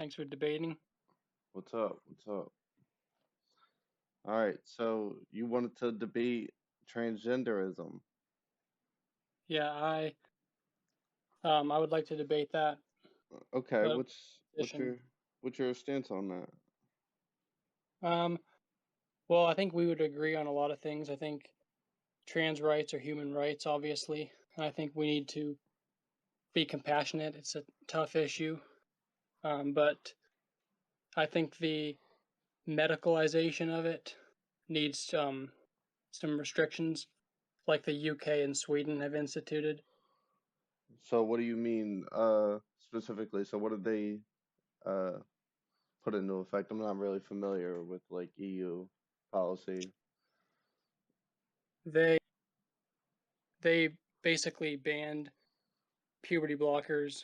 Thanks for debating. What's up? What's up? All right, so you wanted to debate transgenderism. Yeah, I would like to debate that Okay, uh, what's position. your stance on that? Um, well, I think we would agree on a lot of things. I think trans rights are human rights, obviously, and I think we need to be compassionate. It's a tough issue, but I think the medicalization of it needs some restrictions, like the UK and Sweden have instituted. So what do you mean specifically? So what did they uh put into effect? I'm not really familiar with like EU policy. They they basically banned puberty blockers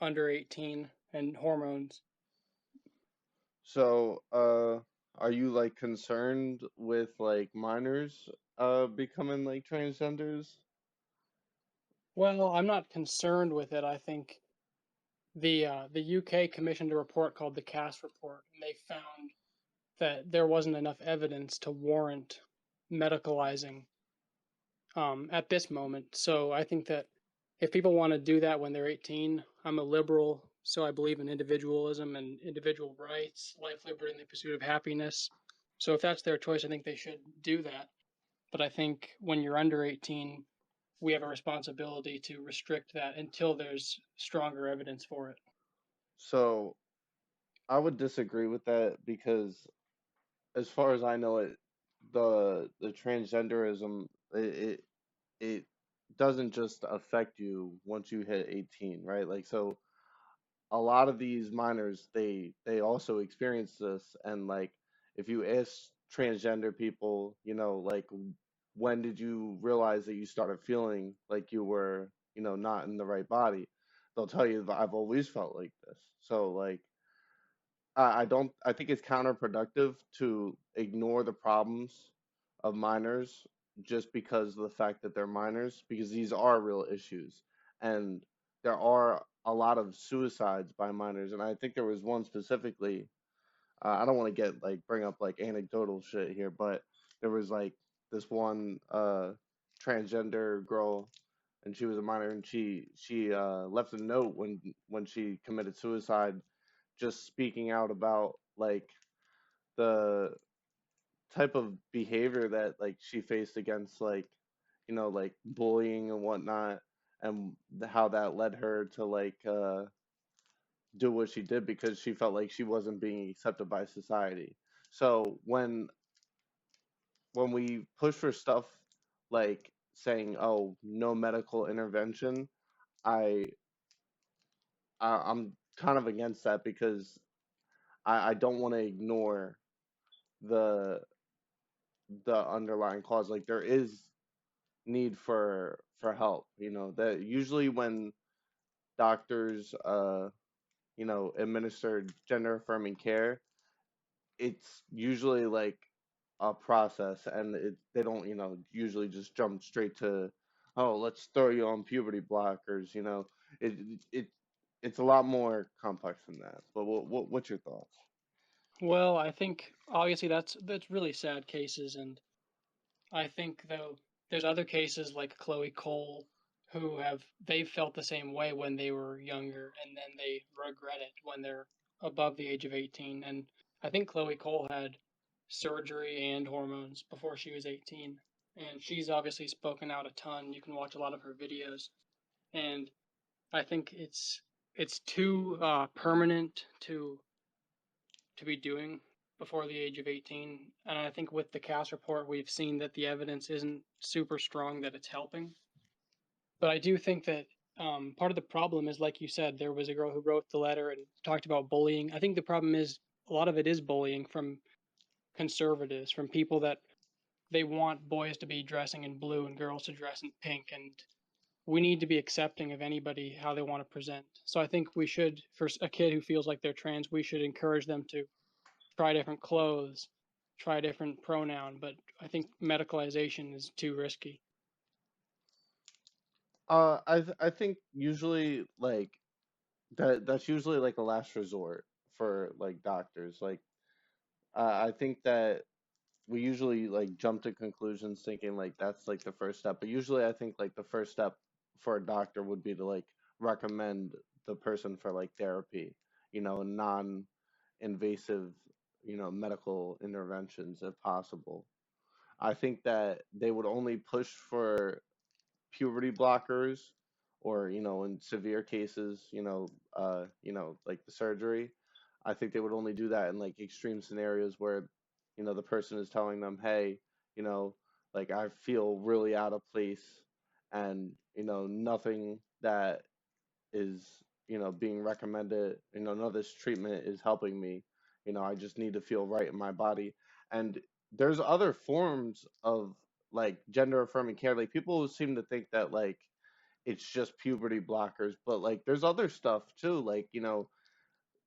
under 18 and hormones. So are you like concerned with like minors becoming like transgenders? Well, I'm not concerned with it. I think the UK commissioned a report called the Cass report, and they found that there wasn't enough evidence to warrant medicalizing at this moment. So I think that if people want to do that when they're 18, I'm a liberal, so I believe in individualism and individual rights, life, liberty, and the pursuit of happiness. So if that's their choice, I think they should do that. But I think when you're under 18, we have a responsibility to restrict that until there's stronger evidence for it. So I would disagree with that because as far as I know it, the transgenderism it doesn't just affect you once you hit 18, right? Like so a lot of these minors they also experience this and like if you ask transgender people, like when did you realize that you started feeling like you were, not in the right body? They'll tell you that I've always felt like this. So like I don't. I think it's counterproductive to ignore the problems of minors just because of the fact that they're minors, because these are real issues, and there are a lot of suicides by minors, and I think there was one specifically. I don't want to get like bring up like anecdotal shit here, but there was like this one transgender girl, and she was a minor, and she left a note when she committed suicide just speaking out about like the type of behavior that like she faced against like like bullying and whatnot and how that led her to like do what she did because she felt like she wasn't being accepted by society. So when we push for stuff like saying, oh, no medical intervention, i, I'm kind of against that because I don't want to ignore the the underlying cause. Like there is need for help. That usually when doctors administer gender affirming care, it's usually like a process, and they don't usually just jump straight to, oh, let's throw you on puberty blockers. It it's a lot more complex than that. But what's your thoughts? Well, I think obviously that's really sad cases, and I think though there's other cases like Chloe Cole who have they felt the same way when they were younger, and then they regret it when they're above the age of 18. And I think Chloe Cole had surgery and hormones before she was 18, and she's obviously spoken out a ton. You can watch a lot of her videos, and I think it's too permanent to be doing before the age of 18. And I think with the Cass report, we've seen that the evidence isn't super strong that it's helping. But I do think that part of the problem is, like you said, there was a girl who wrote the letter and talked about bullying. I think the problem is a lot of it is bullying from conservatives, from people that they want boys to be dressing in blue and girls to dress in pink. And we need to be accepting of anybody how they want to present. So I think we should, for a kid who feels like they're trans, we should encourage them to try different clothes, try a different pronoun, but I think medicalization is too risky. I think usually like that's usually like a last resort for like doctors. Like I think that we usually like jump to conclusions thinking like that's like the first step, but usually I think like the first step for a doctor would be to like recommend the person for like therapy, non-invasive, medical interventions if possible. I think that they would only push for puberty blockers or, in severe cases, like the surgery. I think they would only do that in like extreme scenarios where, the person is telling them, hey, you know, like I feel really out of place and, nothing that is, being recommended, none of this treatment is helping me. I just need to feel right in my body. And there's other forms of like gender affirming care. Like people seem to think that like it's just puberty blockers, but like there's other stuff too. Like,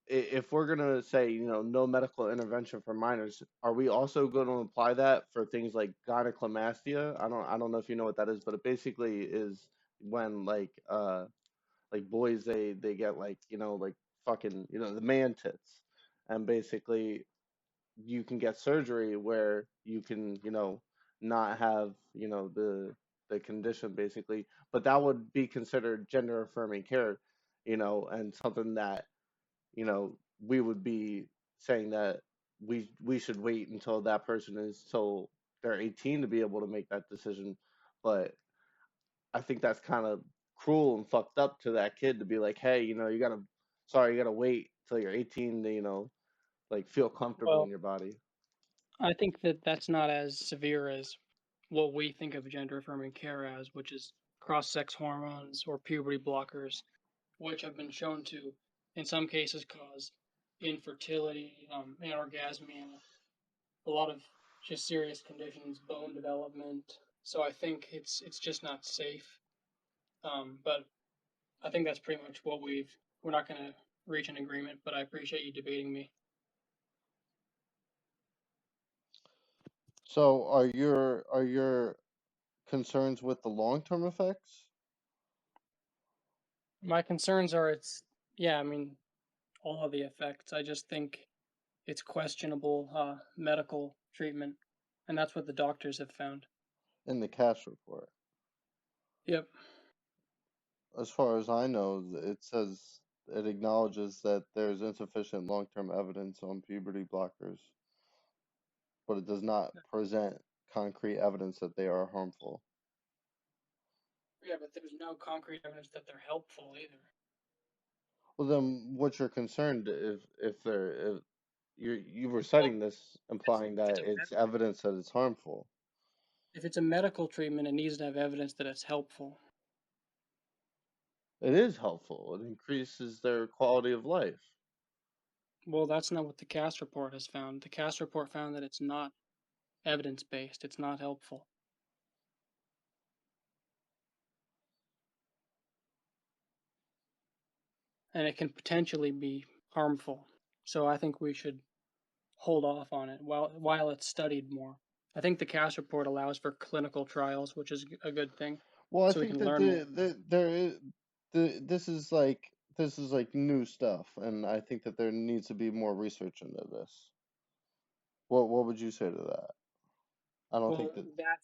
if we're gonna say, no medical intervention for minors, are we also going to apply that for things like gynecomastia? I don't know if you know what that is, but it basically is when like boys they get like like fucking the man tits, and basically you can get surgery where you can not have the condition basically, but that would be considered gender affirming care, and something that we would be saying that we should wait until that person is till they're 18 to be able to make that decision. But I think that's kind of cruel and fucked up to that kid to be like, hey, you gotta wait till you're 18 to, like feel comfortable in Well, your body. I think that that's not as severe as what we think of gender affirming care as, which is cross sex hormones or puberty blockers, which have been shown to, in some cases, cause infertility, anorgasmia, a lot of just serious conditions, bone development. So I think it's just not safe. But I think that's pretty much what we're not going to reach an agreement. But I appreciate you debating me. So are your concerns with the long-term effects? My concerns are yeah, I mean, all of the effects. I just think it's questionable medical treatment, and that's what the doctors have found. In the cash report? Yep. As far as I know, it says it acknowledges that there's insufficient long-term evidence on puberty blockers, but it does not present concrete evidence that they are harmful. Yeah, but there's no concrete evidence that they're helpful either. Well, then what's your concern if they're if you were Well, citing this if implying it's that a it's evidence that it's harmful? if it's a medical treatment, it needs to have evidence that it's helpful. It is helpful. It increases their quality of life. Well, that's not what the CAS report has found. The CAS report found that it's not evidence based. It's not helpful, and it can potentially be harmful. So I think we should hold off on it while it's studied more. I think the CAS report allows for clinical trials, which is a good thing, Well, I so we think can that learn more. there is this is like new stuff, and I think that there needs to be more research into this. What would you say to that? I don't think Well, that.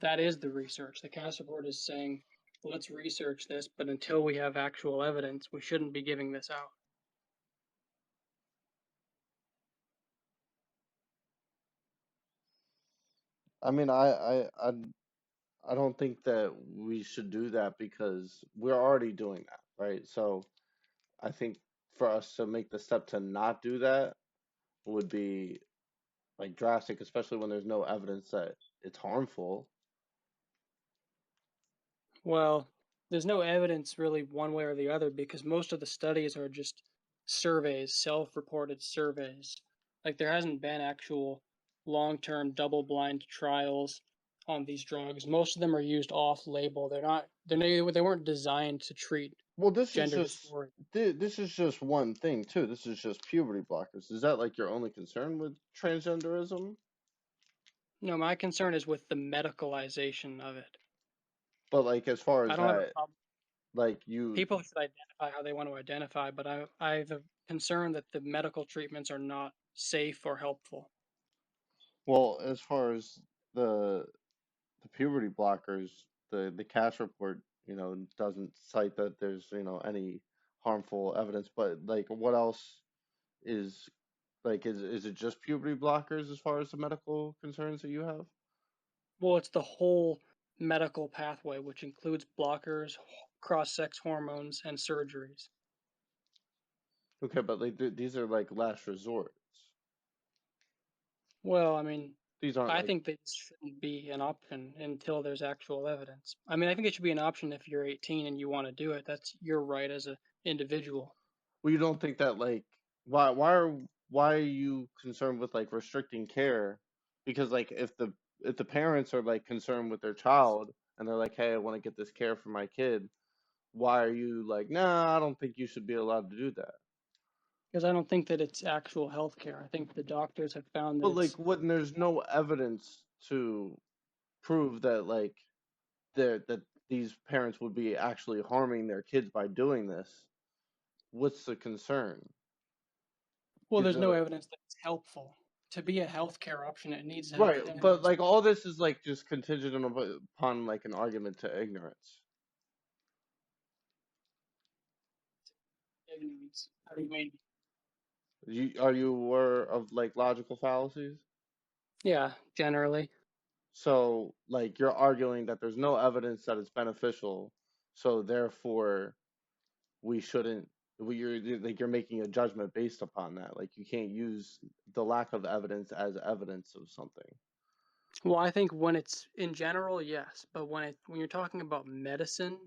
that is the research. The CAS report is saying, let's research this, but until we have actual evidence, we shouldn't be giving this out. I mean, I don't think that we should do that because we're already doing that, right? So I think for us to make the step to not do that would be like drastic, especially when there's no evidence that it's harmful. Well, there's no evidence really one way or the other because most of the studies are just surveys, self-reported surveys. Like there hasn't been actual long-term double-blind trials on these drugs. Most of them are used off-label. They weren't designed to treat Well, this is gender just dysphoria. this is just one thing too. This is just puberty blockers. Is that like your only concern with transgenderism? No, my concern is with the medicalization of it. But like as far I as don't have a that, problem. like you, People should identify how they want to identify, but I have a concerned that the medical treatments are not safe or helpful. Well, as far as the the puberty blockers, the cash report, doesn't cite that there's, any harmful evidence, but like what else is is it just puberty blockers as far as the medical concerns that you have? Well, it's the whole medical pathway, which includes blockers, cross-sex hormones, and surgeries. Okay, but like these are like last resorts. Well, I mean, These aren't I like think they shouldn't be an option until there's actual evidence. I mean, I think it should be an option if you're 18 and you want to do it. That's your right as an individual. well, you don't think that like why are you concerned with like restricting care? Because like if the parents are like concerned with their child and they're like, hey, I want to get this care for my kid, why are you like, nah, I don't think you should be allowed to do that? Because I don't think that it's actual health care. I think the doctors have found that But it's like when there's no evidence to prove that like that these parents would be actually harming their kids by doing this, what's the concern? well, Because there's no evidence that it's helpful. To be a healthcare option, it needs to have right, but evidence. like all this is like just contingent upon like an argument to ignorance. Ignorance. How do you mean? Are you aware of like logical fallacies? Yeah, generally. So like you're arguing that there's no evidence that it's beneficial, so therefore we shouldn't. You're making a judgment based upon that. Like you can't use the lack of evidence as evidence of something. Well, I think when it's in general, yes, but when you're talking about medicine,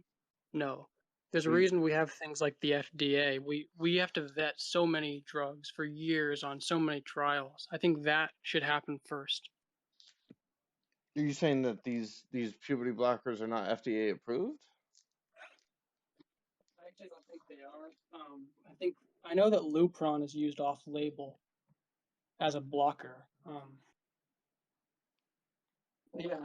no. There's a We reason we have things like the FDA. We have to vet so many drugs for years on so many trials. I think that should happen first. Are you saying that these puberty blockers are not FDA approved? I actually don't think they are. I think I know that Lupron is used off-label as a blocker. Yeah,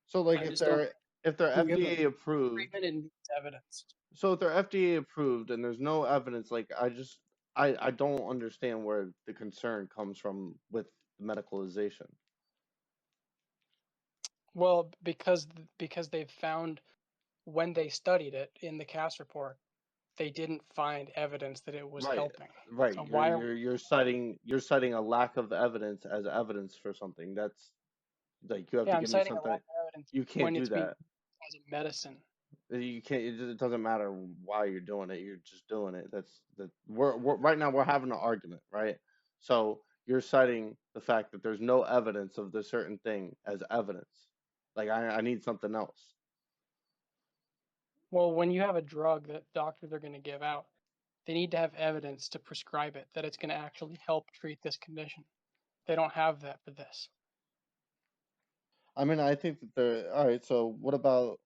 So like I just don't if they're give a FDA approved, treatment and needs evidence. so if they're FDA approved and there's no evidence, like I don't understand where the concern comes from with the medicalization. Well, because they've found when they studied it in the CAS report, they didn't find evidence that it was Right, helping. right. So why are we You're citing a lack of evidence as evidence for something. That's like you have yeah, to I'm give me citing a something. lack of evidence You can't when do it's being that. used as a medicine. You can't. It doesn't matter why you're doing it. You're just doing it. That's that. We're right now. We're having an argument, right? So you're citing the fact that there's no evidence of the certain thing as evidence. Like I need something else. Well, when you have a drug that doctors are going to give out, they need to have evidence to prescribe it that it's going to actually help treat this condition. They don't have that for this. I mean, I think that there. All right. So what about?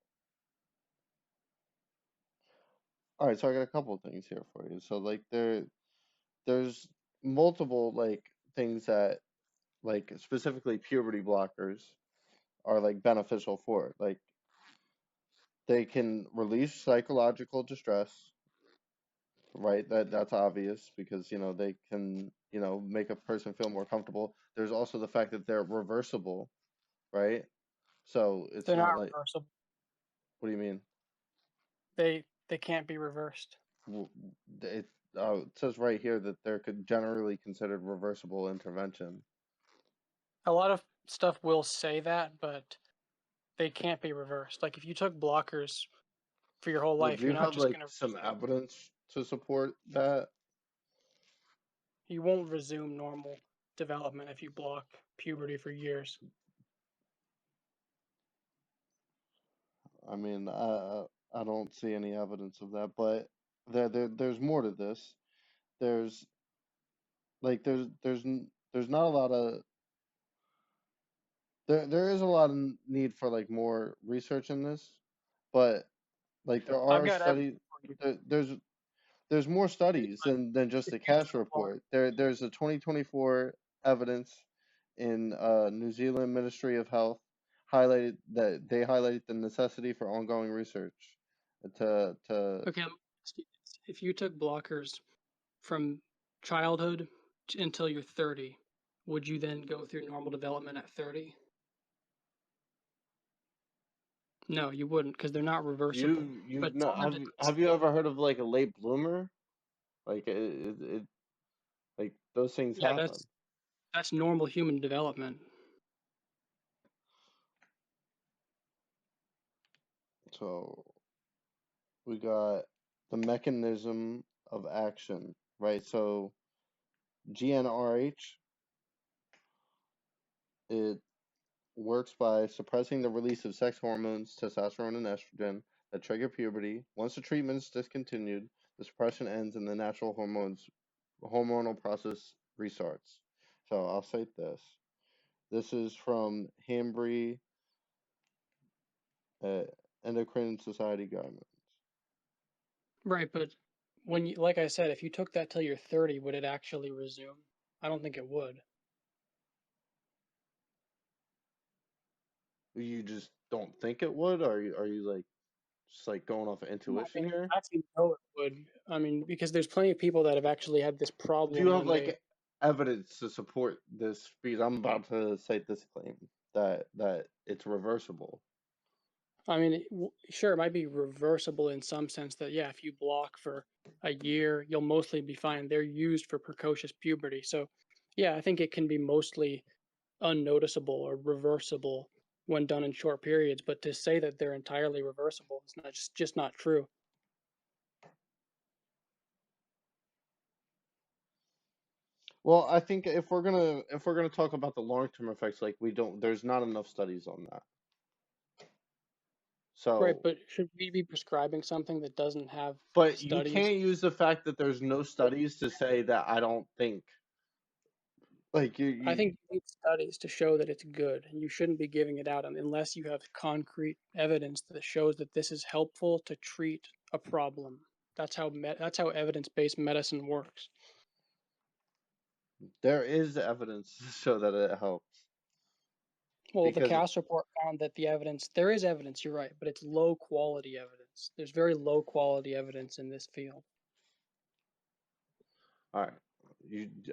All right. So I got a couple of things here for you. So like there's multiple like things that like specifically puberty blockers are like beneficial for it. Like they can release psychological distress, right? That's obvious because they can make a person feel more comfortable. There's also the fact that they're reversible, right? So it's They're not not like, reversible. what do you mean? They can't be reversed. W- it says right here that they're generally considered reversible intervention. A lot of stuff will say that, but they can't be reversed. Like if you took blockers for your whole Well, do life, you you're not have just like going to some resume. evidence to support that? You won't resume normal development if you block puberty for years. I mean, I don't see any evidence of that, but there's more to this. There's there's not a lot of there is a lot of need for like more research in this, but like there I've are got evidence studies for you. there, there's more studies than just If the you cash took block, report. There's a 2024 evidence in New Zealand Ministry of Health highlighted the necessity for ongoing research to okay, let me ask you this. if you took blockers from childhood until you're 30, would you then go through normal development at 30? No, you wouldn't because they're not reversible. You've But not someone to have you ever heard of like a late bloomer? Like like those things yeah, happen. that's normal human development. So we got the mechanism of action, right? So GnRH, it works by suppressing the release of sex hormones, testosterone and estrogen, that trigger puberty. Once the treatment is discontinued, the suppression ends and the natural hormonal process restarts. So I'll cite this. This is from Hambry uh, Endocrine Society Guidelines. Right, but when you like I said, if you took that till you're 30, would it actually resume? I don't think it would. You just don't think it would? Are you like just like going off of No, I intuition mean, here? I actually know it would. I mean, because there's plenty of people that have actually had this Do you problem have when like evidence to support this? Because I'm about to cite this claim that it's reversible. I mean, sure, it might be reversible in some sense that, yeah, if you block for a year, you'll mostly be fine. They're used for precocious puberty. So, yeah, I think it can be mostly unnoticeable or reversible when done in short periods. But to say that they're entirely reversible is not just not true. Well, I think if we're gonna talk about the long term effects, like we don't, there's not enough studies on that. Right, So, but should we be prescribing something that doesn't have but you studies? can't use the fact that there's no studies to say that I don't think like I you think you need studies to show that it's good, and you shouldn't be giving it out unless you have concrete evidence that shows that this is helpful to treat a problem. That's how evidence-based medicine works. there is evidence to show that it helps Well, the because CAS report found that there is evidence, you're right, but it's low quality evidence. There's very low quality evidence in this field. all right.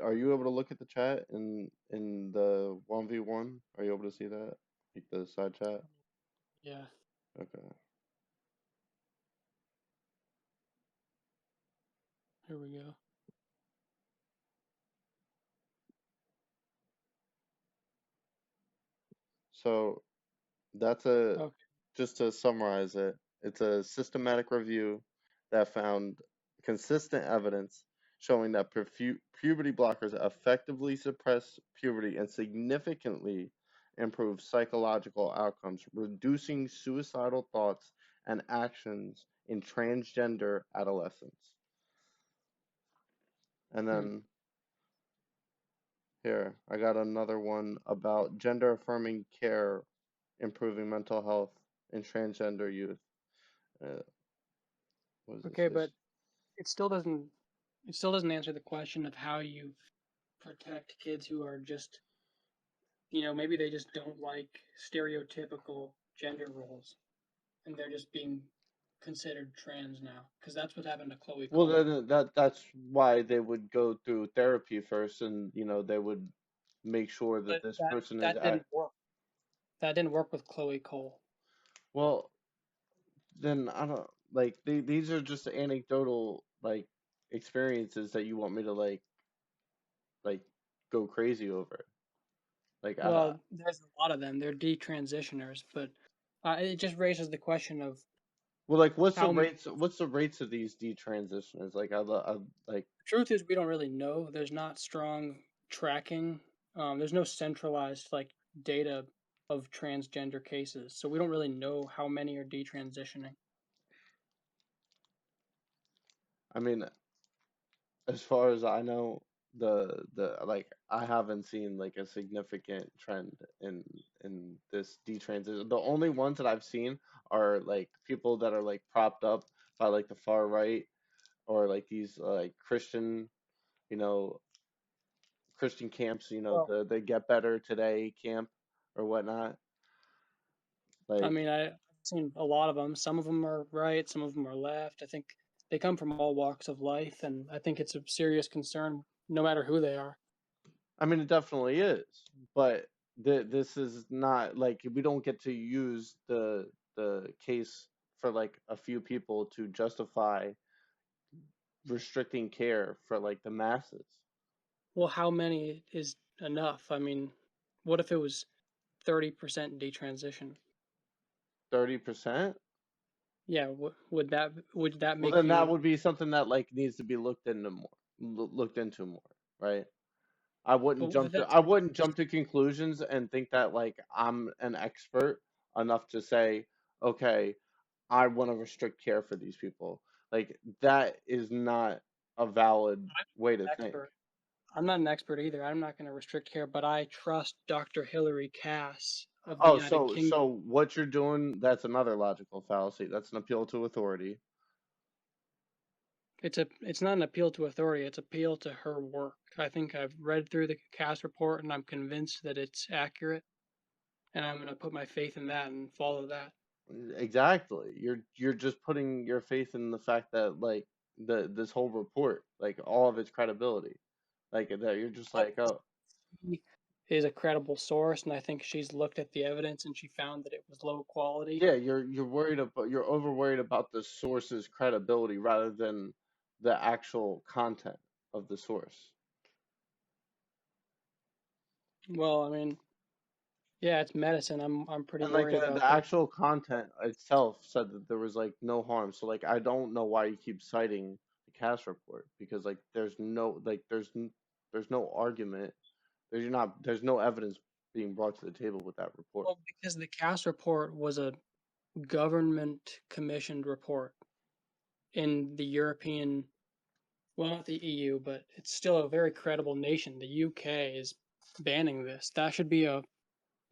Are you able to look at the chat in the 1v1? Are you able to see that? Like the side chat? Yeah. Okay. Here we go. So that's a Okay. just to summarize it, it's a systematic review that found consistent evidence showing that puberty blockers effectively suppress puberty and significantly improve psychological outcomes, reducing suicidal thoughts and actions in transgender adolescents. And Hmm. then here, I got another one about gender affirming care improving mental health in transgender youth. Uh, what is this? Okay, but it still doesn't it still doesn't answer the question of how you protect kids who are just maybe they just don't like stereotypical gender roles and they're just being considered trans now. Because that's what happened to Chloe Well, Cole. that's why they would go through therapy first, and they would make sure that But this that person is that at. didn't work. That didn't work with Chloe Cole. Well, then I don't like these are just anecdotal like experiences that you want me to like go crazy over. Like Well, there's a lot of them. They're detransitioners, but it just raises the question of well, like how many. what's the rates of these detransitioners? Like I like The truth is, we don't really know. There's not strong tracking. There's no centralized data of transgender cases, so we don't really know how many are detransitioning. I mean, as far as I know, the like I haven't seen like a significant trend in this detransition. The only ones that I've seen are like people that are like propped up by like the far right or like these like you know, Christian camps, Well, the Get Better Today camp or whatnot. I Like mean, I've seen a lot of them. Some of them are right, some of them are left. I think they come from all walks of life, and I think it's a serious concern no matter who they are. I mean, it definitely is, but this is not like we don't get to use the case for like a few people to justify restricting care for like the masses. Well, how many is enough? I mean, what if it was 30% detransition? 30%? Yeah, would that Well, make then that you? would be something that like needs to be looked into more, looked into more, right? I wouldn't But jump to that's I wouldn't jump to conclusions and think that like I'm an expert enough to say, okay, I want to restrict care for these people. Like that is not a valid I'm way to not an think. expert. I'm not an expert either. I'm not going to restrict care, but I trust Dr. Hillary Cass of the Oh, United so Kingdom. what you're doing, that's another logical fallacy. That's an appeal to authority. It's not an appeal to authority, it's appeal to her work. I think I've read through the Cass report and I'm convinced that it's accurate, and I'm going to put my faith in that and follow that. Exactly. You're just putting your faith in the fact that like this whole report, like all of its credibility. Like that you're just I like, oh, think she is a credible source, and I think she's looked at the evidence and she found that it was low quality. yeah, you're over worried about the source's credibility rather than the actual content of the source. Well, I mean, yeah, it's medicine. I'm pretty And like worried the about the. actual content itself said that there was like no harm. So like I don't know why you keep citing the Cass report because like there's no argument. There's no evidence being brought to the table with that report. Well, because the Cass report was a government commissioned report in the European, well, not the EU, but it's still a very credible nation. The UK is banning this. That should be a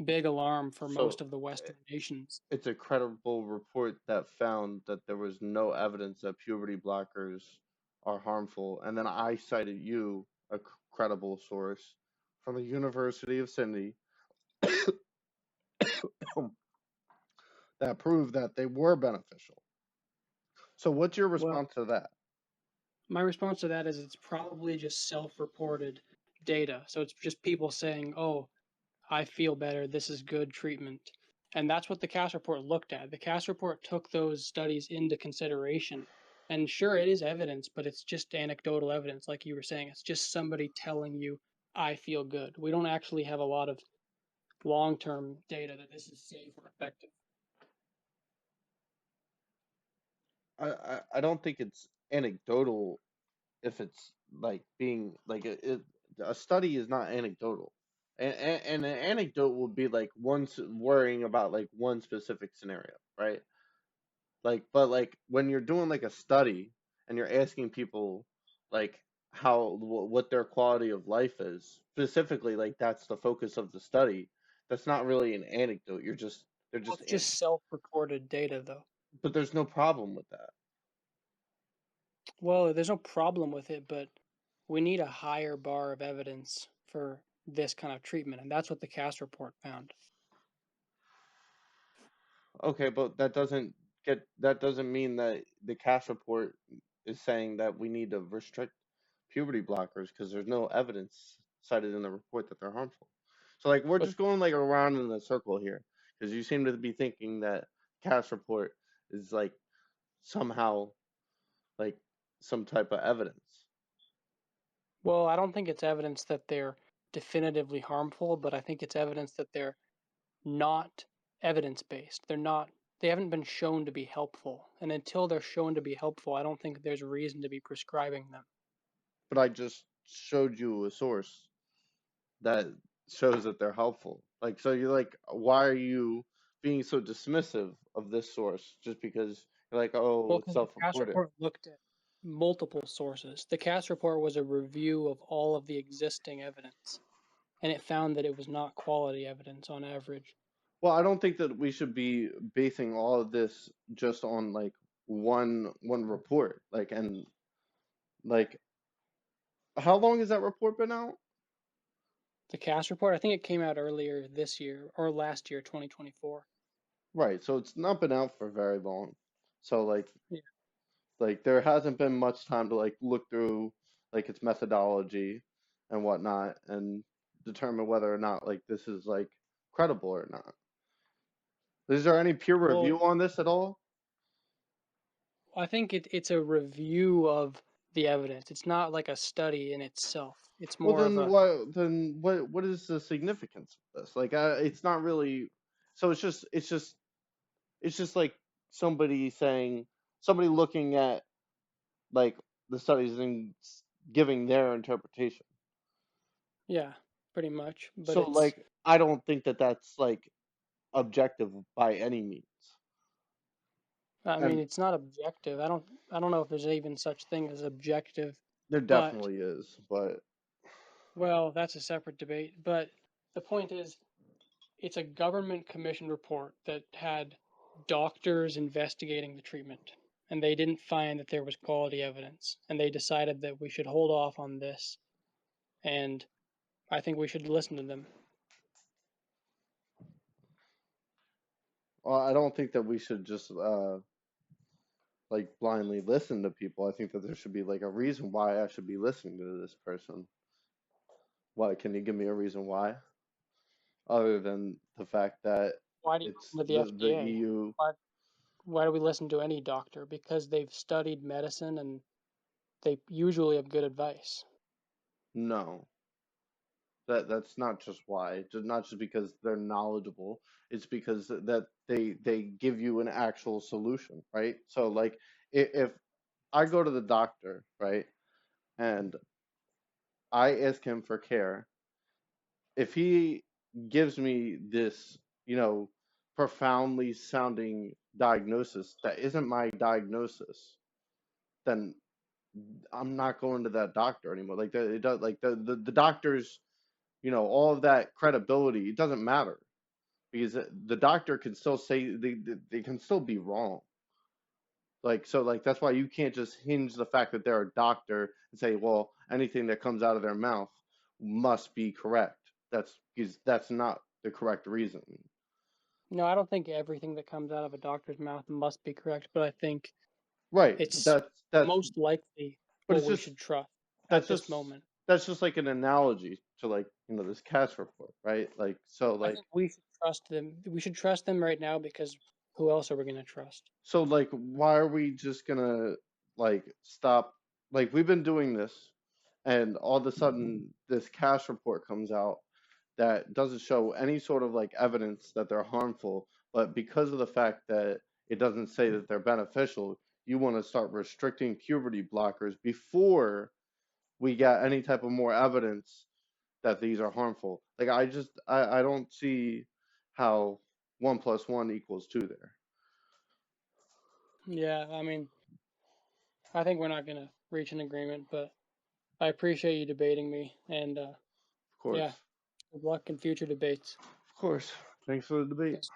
big alarm for most So of the Western nations. it's a credible report that found that there was no evidence that puberty blockers are harmful. And then I cited you, a credible source from the University of Sydney, that proved that they were beneficial. So, what's your Well, response to that? my response to that is it's probably just self-reported data. So it's just people saying, "Oh, I feel better. This is good treatment." And that's what the Cass report looked at. The Cass report took those studies into consideration. And sure, it is evidence, but it's just anecdotal evidence, like you were saying. It's just somebody telling you, I feel good. We don't actually have a lot of long term data that this is safe or effective. I don't think it's anecdotal if it's like being like a study is not anecdotal. And an anecdote would be like worrying about like one specific scenario, right? Like, but like when you're doing like a study and you're asking people like what their quality of life is, specifically, like that's the focus of the study. That's not really an anecdote. They're Well, just, it's just self reported data, though. but there's no problem with that. Well, there's no problem with it, but we need a higher bar of evidence for this kind of treatment. And that's what the Cass report found. Okay, but that doesn't mean that the Cass report is saying that we need to restrict puberty blockers because there's no evidence cited in the report that they're harmful. So like we're But just going like around in a circle here because you seem to be thinking that Cass report is like somehow like some type of evidence. Well, I don't think it's evidence that they're definitively harmful, but I think it's evidence that they're not evidence based. They haven't been shown to be helpful. And until they're shown to be helpful, I don't think there's reason to be prescribing them. But I just showed you a source that shows that they're helpful. Like, so you're like, why are you being so dismissive of this source just because you're like, oh, Well, it's because the Cass self-reported? report looked at multiple sources. The Cass report was a review of all of the existing evidence, and it found that it was not quality evidence on average. Well, I don't think that we should be basing all of this just on like one report. Like, and like, how long has that report been out? The Cass report, I think it came out earlier this year or last year, 2024. Right, so it's not been out for very long. So like, Yeah. Like there hasn't been much time to like look through like its methodology and whatnot and determine whether or not like this is like credible or not. Is there any peer Well, review on this at all? I think it's a review of the evidence. It's not like a study in itself. It's Well, more of a what is the significance of this? Like, it's not really. So it's just like somebody saying somebody looking at like the studies and giving their interpretation. yeah, pretty much. But So it's like, I don't think that that's like objective by any means. I mean And it's not objective. I don't know if there's even such thing as objective, there but definitely is, but well, that's a separate debate. But the point is, it's a government commissioned report that had doctors investigating the treatment, and they didn't find that there was quality evidence, and they decided that we should hold off on this, and I think we should listen to them. I don't think that we should just like blindly listen to people. I think that there should be like a reason why I should be listening to this person. Why? Can you give me a reason why? Other than the fact that Why do you it's listen to the the FDA? EU? Why do we listen to any doctor? Because they've studied medicine and they usually have good advice. No, that's not just why. Just not just because they're knowledgeable. It's because that they give you an actual solution, right? So like if I go to the doctor, right, and I ask him for care, if he gives me this, you know, profoundly sounding diagnosis that isn't my diagnosis, then I'm not going to that doctor anymore. Like it does, like the doctors, you know, all of that credibility, it doesn't matter because the doctor can still say they can still be wrong. Like so, like that's why you can't just hinge the fact that they're a doctor and say, well, anything that comes out of their mouth must be correct. That's because that's not the correct reason. No, I don't think everything that comes out of a doctor's mouth must be correct, but I think Right, but it's that's most likely but what we should trust that's at this just moment. that's just like an analogy to like you know this cast report, right? Like so I like think we should trust them. We should trust them right now because who else are we going to trust? so like why are we just gonna like stop? Like we've been doing this, and all of a sudden this cast report comes out that doesn't show any sort of like evidence that they're harmful, but because of the fact that it doesn't say that they're beneficial, you want to start restricting puberty blockers before we get any type of more evidence that these are harmful. Like I don't see how 1 + 1 = 2 there. Yeah, I mean, I think we're not going to reach an agreement, but I appreciate you debating me, and Of yeah, course. good luck in future debates. Of course. Thanks for the debate. Yes.